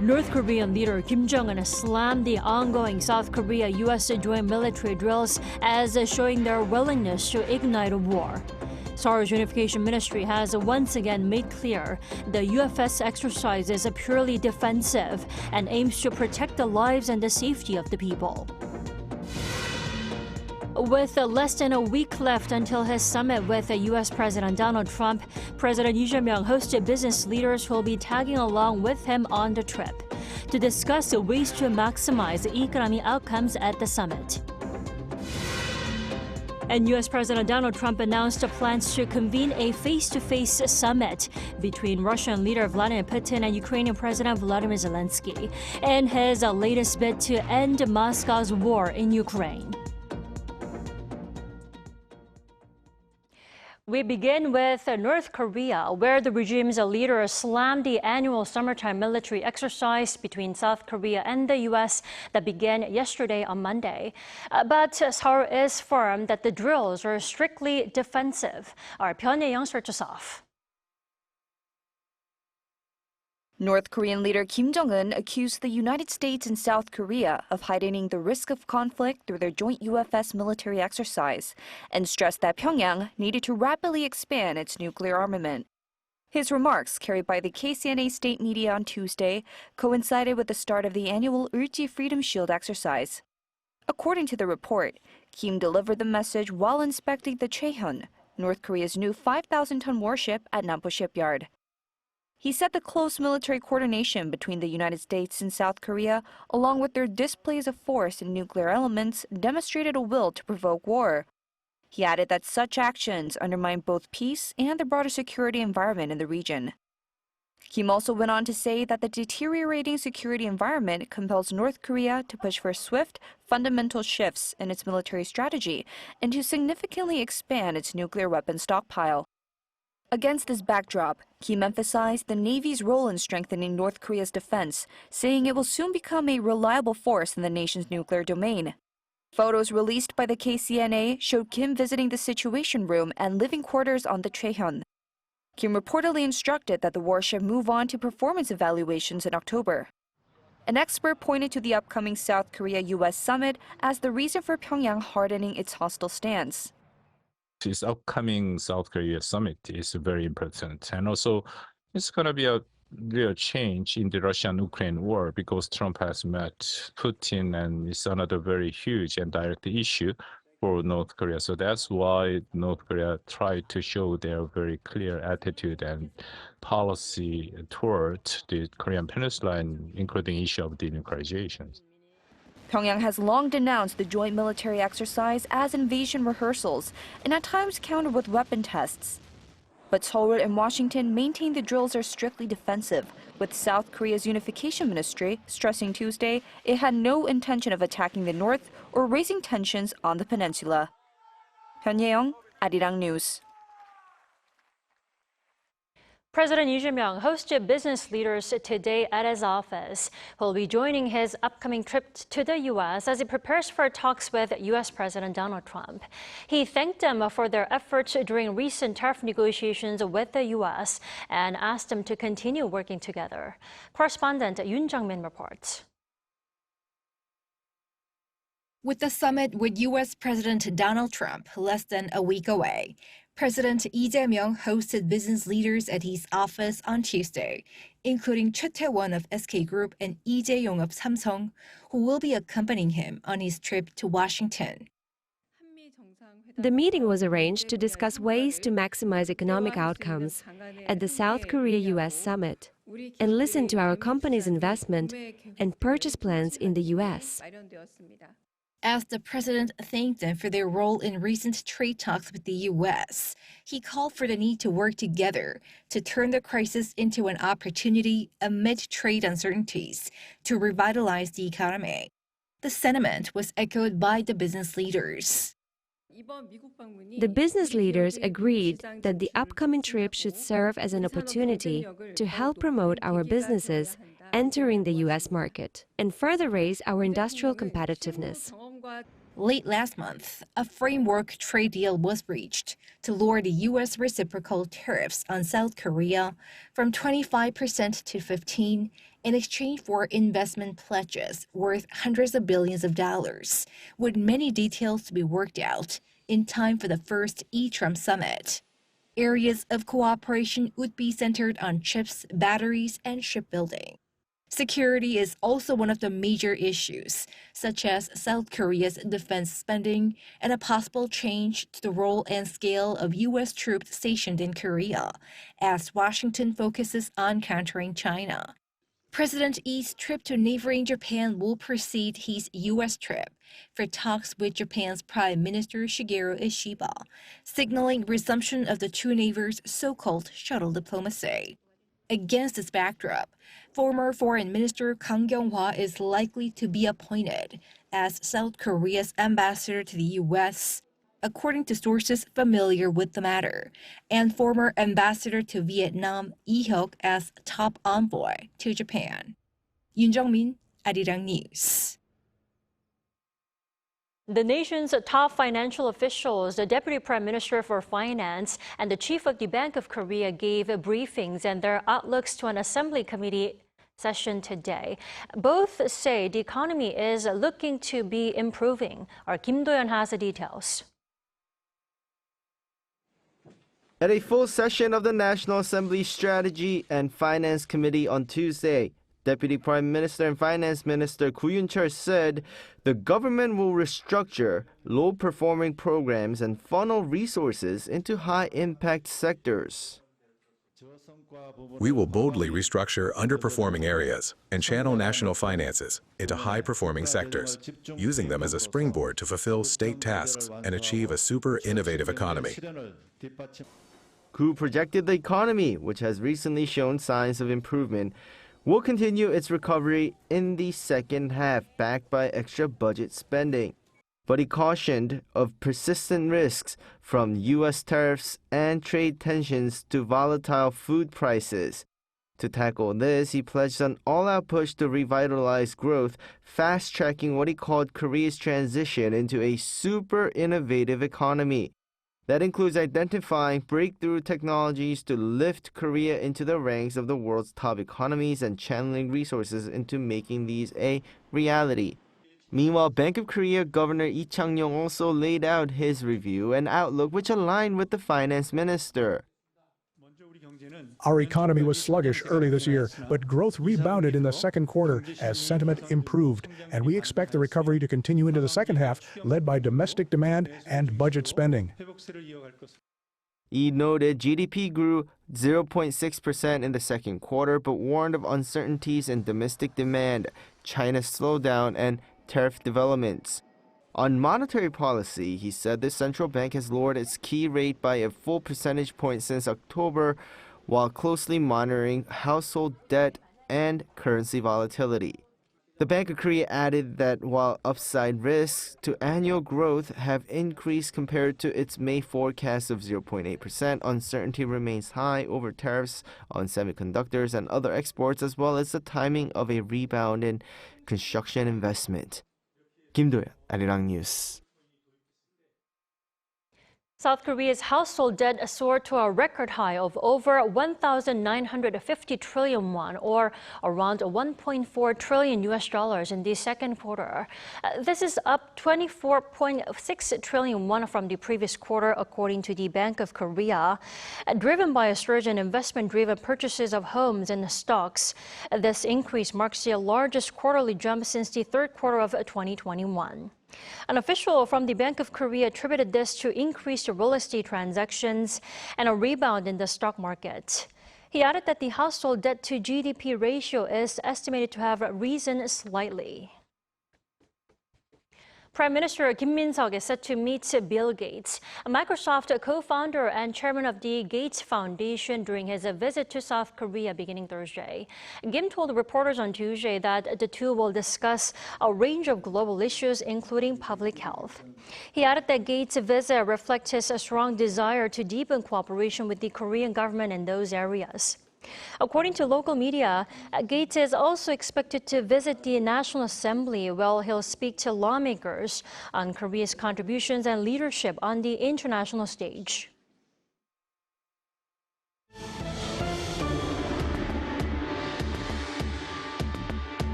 North Korean leader Kim Jong-un slammed the ongoing South Korea-U.S. joint military drills as showing their willingness to ignite a war. Seoul's Unification Ministry has once again made clear the UFS exercise is purely defensive and aims to protect the lives and the safety of the people. With less than a week left until his summit with U.S. President Donald Trump, President Lee Jae-myung hosted business leaders who will be tagging along with him on the trip to discuss ways to maximize economic outcomes at the summit. And U.S. President Donald Trump announced plans to convene a face-to-face summit between Russian leader Vladimir Putin and Ukrainian President Volodymyr Zelenskyy in his latest bid to end Moscow's war in Ukraine. We begin with North Korea, where the regime's leader slammed the annual summertime military exercise between South Korea and the U.S. that began yesterday on Monday. But Seoul is firm that the drills are strictly defensive. Our Pyongyang Young starts us off. North Korean leader Kim Jong-un accused the United States and South Korea of heightening the risk of conflict through their joint UFS military exercise and stressed that Pyongyang needed to rapidly expand its nuclear armament. His remarks, carried by the KCNA state media on Tuesday, coincided with the start of the annual Ulji Freedom Shield exercise. According to the report, Kim delivered the message while inspecting the Chaehyun, North Korea's new 5,000-ton warship at Nampo shipyard. He said the close military coordination between the United States and South Korea, along with their displays of force and nuclear elements, demonstrated a will to provoke war. He added that such actions undermine both peace and the broader security environment in the region. Kim also went on to say that the deteriorating security environment compels North Korea to push for swift, fundamental shifts in its military strategy and to significantly expand its nuclear weapons stockpile. Against this backdrop, Kim emphasized the Navy's role in strengthening North Korea's defense, saying it will soon become a reliable force in the nation's nuclear domain. Photos released by the KCNA showed Kim visiting the Situation Room and living quarters on the Chaehyun. Kim reportedly instructed that the warship move on to performance evaluations in October. An expert pointed to the upcoming South Korea-U.S. summit as the reason for Pyongyang hardening its hostile stance. This upcoming South Korea summit is very important. And also, it's going to be a real change in the Russian-Ukraine war because Trump has met Putin, and it's another very huge and direct issue for North Korea. So that's why North Korea tried to show their very clear attitude and policy toward the Korean Peninsula, and including issue of denuclearization. Pyongyang has long denounced the joint military exercise as invasion rehearsals and at times countered with weapon tests. But Seoul and Washington maintain the drills are strictly defensive, with South Korea's Unification Ministry stressing Tuesday it had no intention of attacking the North or raising tensions on the peninsula. Pyongyang, Arirang News. President Lee Jae-myung hosted business leaders today at his office. He'll be joining his upcoming trip to the U.S. as he prepares for talks with U.S. President Donald Trump. He thanked them for their efforts during recent tariff negotiations with the U.S. and asked them to continue working together. Correspondent Yoon Jung-min reports. With the summit with U.S. President Donald Trump less than a week away, President Lee Jae-myung hosted business leaders at his office on Tuesday, including Choi Tae-won of SK Group and Lee Jae-yong of Samsung, who will be accompanying him on his trip to Washington. The meeting was arranged to discuss ways to maximize economic outcomes at the South Korea-U.S. summit and listen to our company's investment and purchase plans in the U.S. As the president thanked them for their role in recent trade talks with the U.S., he called for the need to work together to turn the crisis into an opportunity amid trade uncertainties to revitalize the economy. The sentiment was echoed by the business leaders. The business leaders agreed that the upcoming trip should serve as an opportunity to help promote our businesses entering the U.S. market and further raise our industrial competitiveness. Late last month, a framework trade deal was reached to lower the U.S. reciprocal tariffs on South Korea from 25% to 15% in exchange for investment pledges worth hundreds of billions of dollars, with many details to be worked out in time for the first E-Trump summit. Areas of cooperation would be centered on chips, batteries, and shipbuilding. Security is also one of the major issues, such as South Korea's defense spending and a possible change to the role and scale of U.S. troops stationed in Korea, as Washington focuses on countering China. President Lee's trip to neighboring Japan will precede his U.S. trip for talks with Japan's Prime Minister Shigeru Ishiba, signaling resumption of the two neighbors' so-called shuttle diplomacy. Against this backdrop, former Foreign Minister Kang Kyung-hwa is likely to be appointed as South Korea's ambassador to the U.S., according to sources familiar with the matter, and former ambassador to Vietnam Lee Hyuk as top envoy to Japan. Yoon Jung-min, Arirang News. The nation's top financial officials, the Deputy Prime Minister for Finance and the Chief of the Bank of Korea gave briefings and their outlooks to an Assembly Committee session today. Both say the economy is looking to be improving. Our Kim Do-yeon has the details. At a full session of the National Assembly Strategy and Finance Committee on Tuesday, Deputy Prime Minister and Finance Minister Koo Yoon-chul said the government will restructure low-performing programs and funnel resources into high-impact sectors. We will boldly restructure underperforming areas and channel national finances into high-performing sectors, using them as a springboard to fulfill state tasks and achieve a super innovative economy. Koo projected the economy, which has recently shown signs of improvement, will continue its recovery in the second half, backed by extra budget spending. But he cautioned of persistent risks from U.S. tariffs and trade tensions to volatile food prices. To tackle this, he pledged an all-out push to revitalize growth, fast-tracking what he called Korea's transition into a super innovative economy. That includes identifying breakthrough technologies to lift Korea into the ranks of the world's top economies and channeling resources into making these a reality. Meanwhile, Bank of Korea Governor Lee Chang-yong also laid out his review and outlook, which aligned with the finance minister. Our economy was sluggish early this year, but growth rebounded in the second quarter as sentiment improved, and we expect the recovery to continue into the second half, led by domestic demand and budget spending. He noted GDP grew 0.6% in the second quarter, but warned of uncertainties in domestic demand, China's slowdown, and tariff developments. On monetary policy, he said the central bank has lowered its key rate by a full percentage point since October, while closely monitoring household debt and currency volatility. The Bank of Korea added that while upside risks to annual growth have increased compared to its May forecast of 0.8%, uncertainty remains high over tariffs on semiconductors and other exports, as well as the timing of a rebound in construction investment. Kim Do-yeon, Arirang News. South Korea's household debt soared to a record high of over 1,950 trillion won, or around 1.4 trillion US dollars in the second quarter. This is up 24.6 trillion won from the previous quarter, according to the Bank of Korea. Driven by a surge in investment-driven purchases of homes and stocks, this increase marks the largest quarterly jump since the third quarter of 2021. An official from the Bank of Korea attributed this to increased real estate transactions and a rebound in the stock market. He added that the household debt to GDP ratio is estimated to have risen slightly. Prime Minister Kim Min-seok is set to meet Bill Gates, a Microsoft co-founder and chairman of the Gates Foundation, during his visit to South Korea beginning Thursday. Kim told reporters on Tuesday that the two will discuss a range of global issues, including public health. He added that Gates' visit reflects his strong desire to deepen cooperation with the Korean government in those areas. According to local media, Gates is also expected to visit the National Assembly, where he'll speak to lawmakers on Korea's contributions and leadership on the international stage.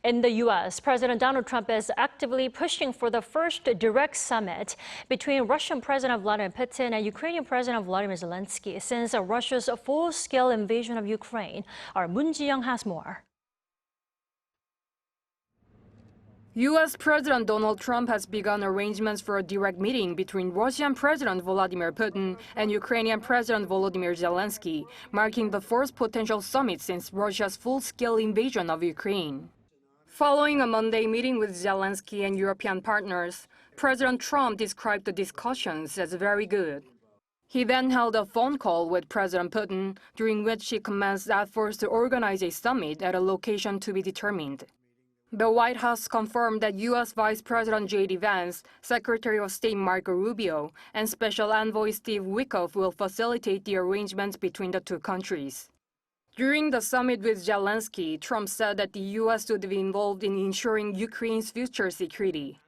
In the U.S., President Donald Trump is actively pushing for the first direct summit between Russian President Vladimir Putin and Ukrainian President Volodymyr Zelenskyy since Russia's full-scale invasion of Ukraine. Our Moon Ji-young has more. U.S. President Donald Trump has begun arrangements for a direct meeting between Russian President Vladimir Putin and Ukrainian President Volodymyr Zelenskyy, marking the first potential summit since Russia's full-scale invasion of Ukraine. Following a Monday meeting with Zelenskyy and European partners, President Trump described the discussions as very good. He then held a phone call with President Putin, during which he commenced efforts to organize a summit at a location to be determined. The White House confirmed that U.S. Vice President J.D. Vance, Secretary of State Marco Rubio, and Special Envoy Steve Witkoff will facilitate the arrangements between the two countries. During the summit with Zelenskyy, Trump said that the U.S. would be involved in ensuring Ukraine's future security.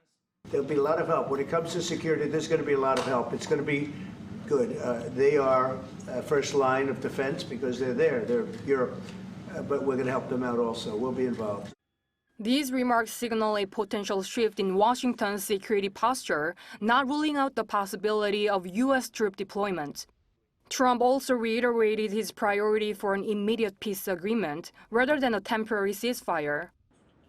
There'll be a lot of help. When it comes to security, there's going to be a lot of help. It's going to be good. They are first line of defense because they're there. They're Europe. But we're going to help them out also. We'll be involved. These remarks signal a potential shift in Washington's security posture, not ruling out the possibility of U.S. troop deployment. Trump also reiterated his priority for an immediate peace agreement rather than a temporary ceasefire.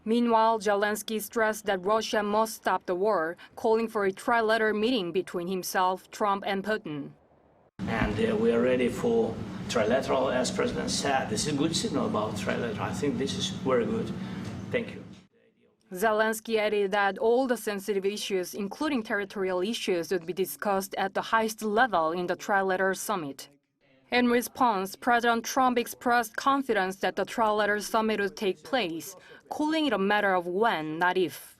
Meanwhile, Zelenskyy stressed that Russia must stop the war, calling for a trilateral meeting between himself, Trump, and Putin. And we are ready for trilateral, as President said. This is a good signal about trilateral. I think this is very good. Thank you. Zelenskyy added that all the sensitive issues, including territorial issues, would be discussed at the highest level in the trilateral summit. In response, President Trump expressed confidence that the trilateral summit would take place, calling it a matter of when, not if.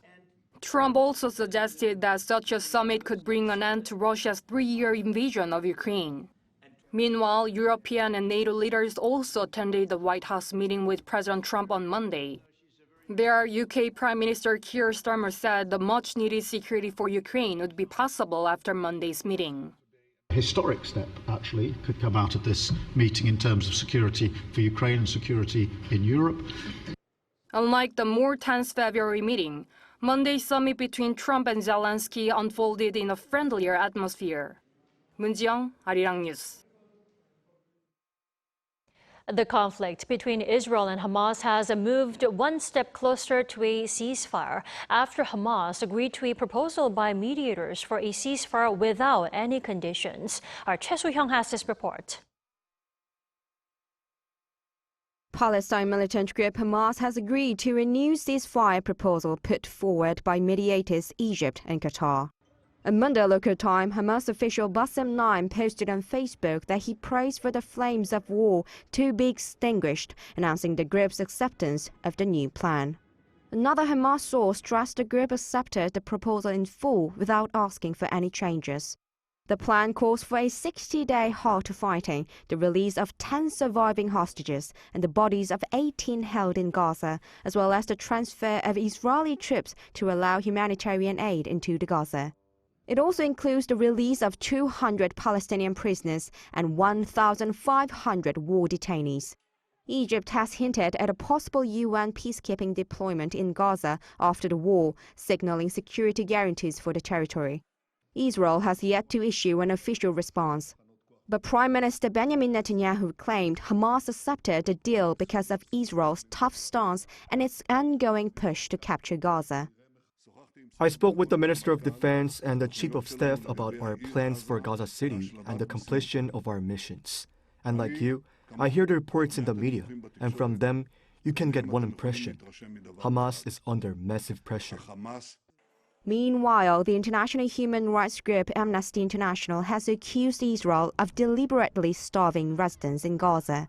Trump also suggested that such a summit could bring an end to Russia's 3-year invasion of Ukraine. Meanwhile, European and NATO leaders also attended the White House meeting with President Trump on Monday. There, UK Prime Minister Keir Starmer said the much-needed security for Ukraine would be possible after Monday's meeting. A historic step, actually, could come out of this meeting in terms of security for Ukraine and security in Europe. Unlike the more tense February meeting, Monday's summit between Trump and Zelenskyy unfolded in a friendlier atmosphere. Moon Ji-young, Arirang News. The conflict between Israel and Hamas has moved one step closer to a ceasefire after Hamas agreed to a proposal by mediators for a ceasefire without any conditions. Our Choi Soo-hyung has this report. Palestine militant group Hamas has agreed to a new ceasefire proposal put forward by mediators Egypt and Qatar. On Monday local time, Hamas official Bassem Naim posted on Facebook that he prays for the flames of war to be extinguished, announcing the group's acceptance of the new plan. Another Hamas source stressed the group accepted the proposal in full without asking for any changes. The plan calls for a 60-day halt to fighting, the release of 10 surviving hostages, and the bodies of 18 held in Gaza, as well as the transfer of Israeli troops to allow humanitarian aid into the Gaza. It also includes the release of 200 Palestinian prisoners and 1,500 war detainees. Egypt has hinted at a possible UN peacekeeping deployment in Gaza after the war, signaling security guarantees for the territory. Israel has yet to issue an official response. But Prime Minister Benjamin Netanyahu claimed Hamas accepted the deal because of Israel's tough stance and its ongoing push to capture Gaza. I spoke with the Minister of Defense and the Chief of Staff about our plans for Gaza City and the completion of our missions. And like you, I hear the reports in the media, and from them, you can get one impression. Hamas is under massive pressure. Meanwhile, the international human rights group Amnesty International has accused Israel of deliberately starving residents in Gaza.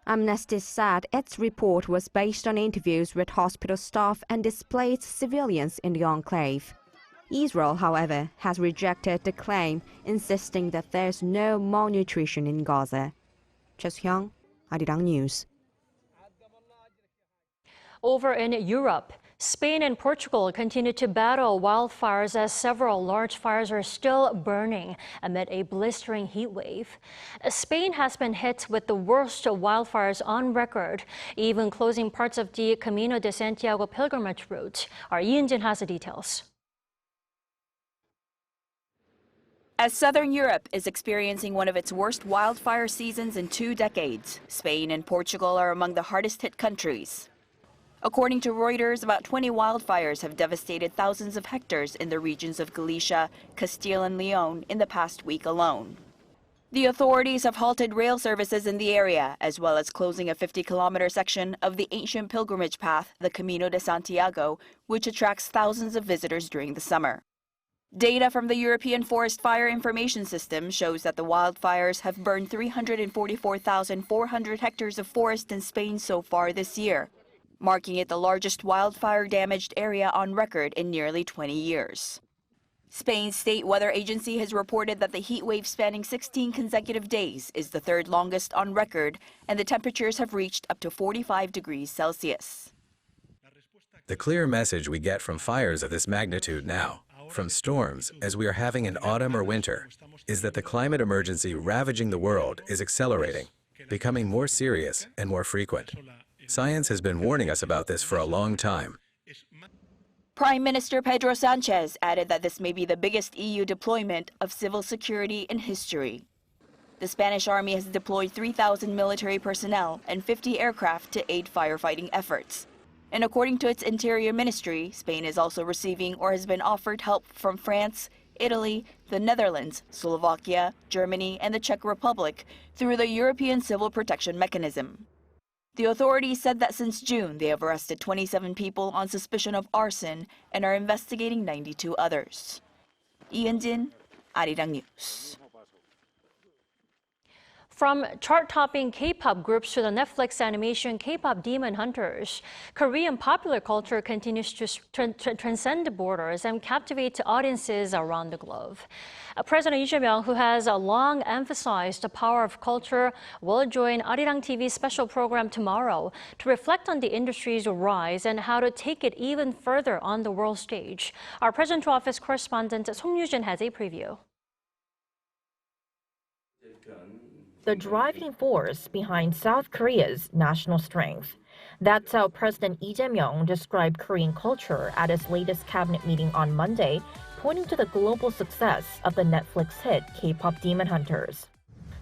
Amnesty said its report was based on interviews with hospital staff and displaced civilians in the enclave. Israel, however, has rejected the claim, insisting that there's no malnutrition in Gaza. Cheshyang, Arirang News. Over in Europe, Spain and Portugal continue to battle wildfires as several large fires are still burning amid a blistering heat wave. Spain has been hit with the worst wildfires on record, even closing parts of the Camino de Santiago pilgrimage route. Our Yunjin has the details. As Southern Europe is experiencing one of its worst wildfire seasons in 2 decades, Spain and Portugal are among the hardest hit countries. According to Reuters, about 20 wildfires have devastated thousands of hectares in the regions of Galicia, Castile and Leon in the past week alone. The authorities have halted rail services in the area, as well as closing a 50-kilometer section of the ancient pilgrimage path, the Camino de Santiago, which attracts thousands of visitors during the summer. Data from the European Forest Fire Information System shows that the wildfires have burned 344,400 hectares of forest in Spain so far this year, marking it the largest wildfire-damaged area on record in nearly 20 years. Spain's state weather agency has reported that the heat wave spanning 16 consecutive days is the third longest on record, and the temperatures have reached up to 45 degrees Celsius. The clear message we get from fires of this magnitude now, from storms as we are having an autumn or winter, is that the climate emergency ravaging the world is accelerating, becoming more serious and more frequent. Science has been warning us about this for a long time. Prime Minister Pedro Sanchez added that this may be the biggest EU deployment of civil security in history. The Spanish army has deployed 3,000 military personnel and 50 aircraft to aid firefighting efforts. And according to its Interior Ministry, Spain is also receiving or has been offered help from France, Italy, the Netherlands, Slovakia, Germany, and the Czech Republic through the European Civil Protection Mechanism. The authorities said that since June, they have arrested 27 people on suspicion of arson and are investigating 92 others. Ian-jin, Arirang News. From chart-topping K-pop groups to the Netflix animation K-pop Demon Hunters, Korean popular culture continues to transcend borders and captivate audiences around the globe. President Lee Jae-myung, who has long emphasized the power of culture, will join Arirang TV's special program tomorrow to reflect on the industry's rise and how to take it even further on the world stage. Our Presidential Office correspondent Song Yoo-jin has a preview. The driving force behind South Korea's national strength. That's how President Lee Jae-myung described Korean culture at his latest cabinet meeting on Monday, pointing to the global success of the Netflix hit K-pop Demon Hunters.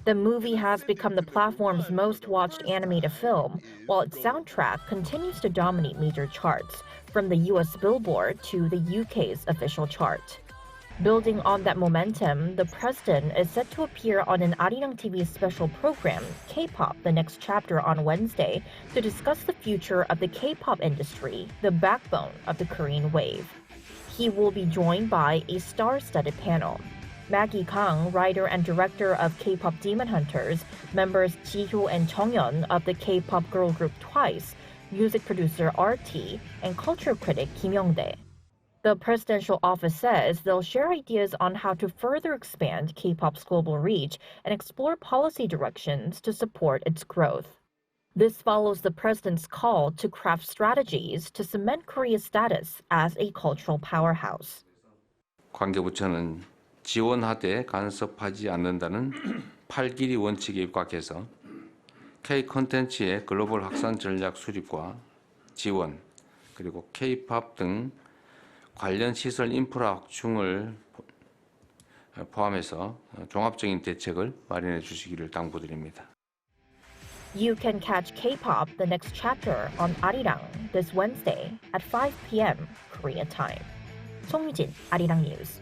The movie has become the platform's most watched animated film, while its soundtrack continues to dominate major charts, from the US Billboard to the UK's official chart. Building on that momentum, the president is set to appear on an Arirang TV special program, K-pop The Next Chapter, on Wednesday to discuss the future of the K-pop industry, the backbone of the Korean wave. He will be joined by a star-studded panel. Maggie Kang, writer and director of K-pop Demon Hunters, members Jihyo and Jong-un of the K-pop girl group Twice, music producer RT, and culture critic Kim Young-dae. The presidential office says they'll share ideas on how to further expand K-pop's global reach and explore policy directions to support its growth. This follows the president's call to craft strategies to cement Korea's status as a cultural powerhouse. 관계부처는 지원하되 간섭하지 않는다는 8길이 원칙에 입각해서 K 콘텐츠의 글로벌 확산 전략 수립과 지원, 그리고 K-팝 등 관련 시설 인프라 확충을 포함해서 종합적인 대책을 마련해 주시기를 당부드립니다. You can catch K-pop The Next Chapter on Arirang this Wednesday at 5 p.m. Korea time. Song Yoo-jin, Arirang News.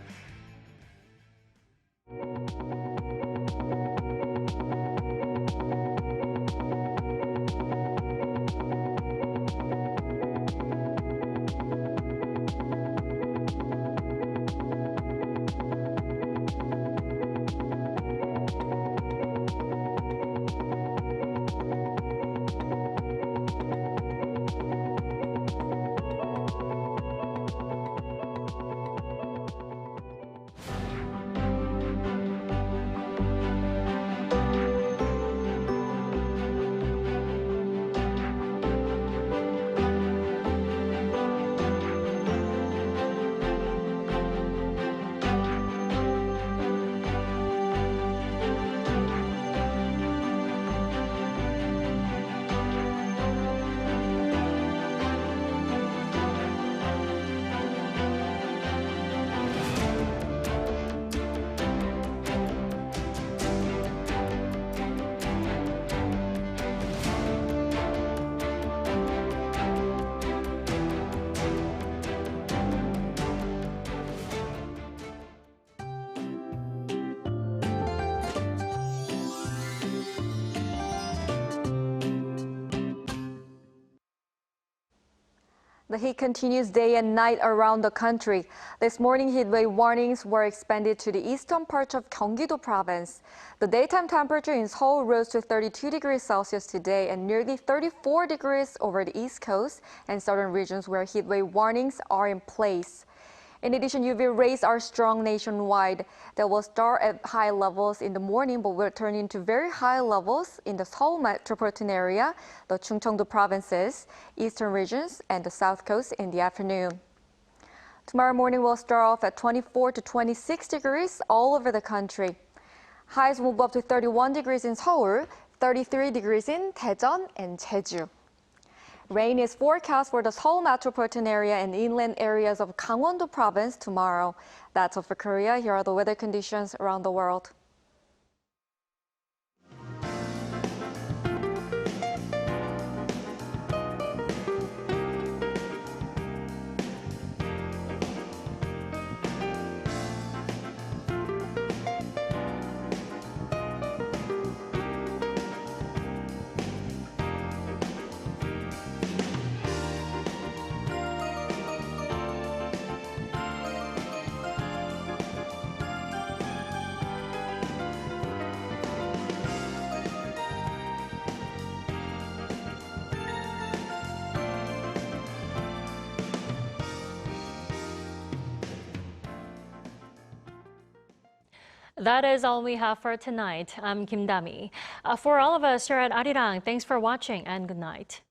The heat continues day and night around the country. This morning, heat wave warnings were expanded to the eastern parts of Gyeonggi-do province. The daytime temperature in Seoul rose to 32 degrees Celsius today and nearly 34 degrees over the east coast and southern regions where heat wave warnings are in place. In addition, UV rays are strong nationwide. They will start at high levels in the morning but will turn into very high levels in the Seoul metropolitan area, the Chungcheong-do provinces, eastern regions, and the south coast in the afternoon. Tomorrow morning will start off at 24 to 26 degrees all over the country. Highs will go up to 31 degrees in Seoul, 33 degrees in Daejeon and Jeju. Rain is forecast for the Seoul metropolitan area and inland areas of Gangwon-do province tomorrow. That's all for Korea. Here are the weather conditions around the world. That is all we have for tonight. I'm Kim Dami. For all of us here at Arirang, thanks for watching and good night.